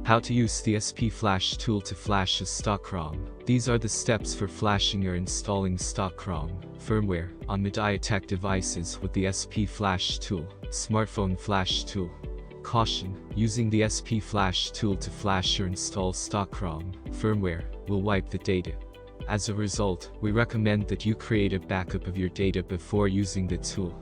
How to use the SP Flash tool to flash a stock ROM. These are the steps for flashing or installing stock ROM firmware on MediaTek devices with the SP Flash tool. Smartphone Flash tool. Caution: using the SP Flash tool to flash or install stock ROM firmware will wipe the data. As a result, we recommend that you create a backup of your data before using the tool.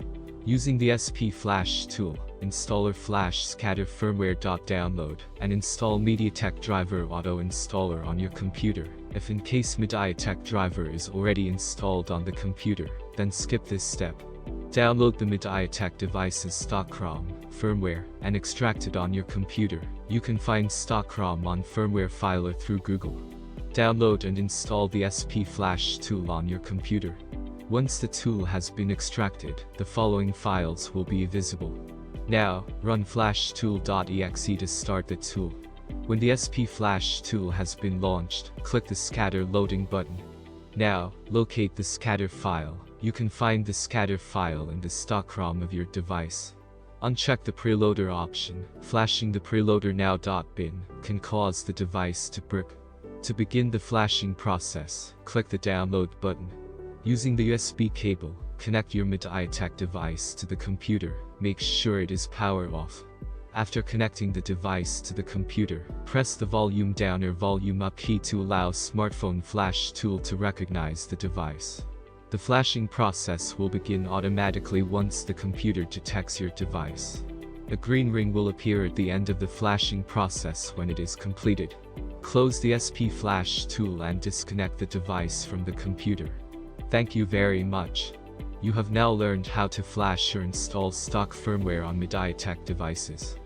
Using the SP Flash tool, installer flash scatter firmware.download and install MediaTek driver auto installer on your computer. If in case MediaTek driver is already installed on the computer, then skip this step. Download the MediaTek device's stock ROM firmware and extract it on your computer. You can find stock ROM on Firmware Filer through Google. Download and install the SP Flash tool on your computer. Once the tool has been extracted, the following files will be visible. Now, run flashtool.exe to start the tool. When the SP Flash tool has been launched, click the scatter loading button. Now, locate the scatter file. You can find the scatter file in the stock ROM of your device. Uncheck the preloader option. Flashing the preloader now.bin can cause the device to brick. To begin the flashing process, click the download button. Using the USB cable, connect your MediaTek device to the computer. Make sure it is power off. After connecting the device to the computer, press the volume down or volume up key to allow Smartphone Flash tool to recognize the device. The flashing process will begin automatically once the computer detects your device. A green ring will appear at the end of the flashing process when it is completed. Close the SP Flash tool and disconnect the device from the computer. Thank you very much. You have now learned how to flash or install stock firmware on MediaTek devices.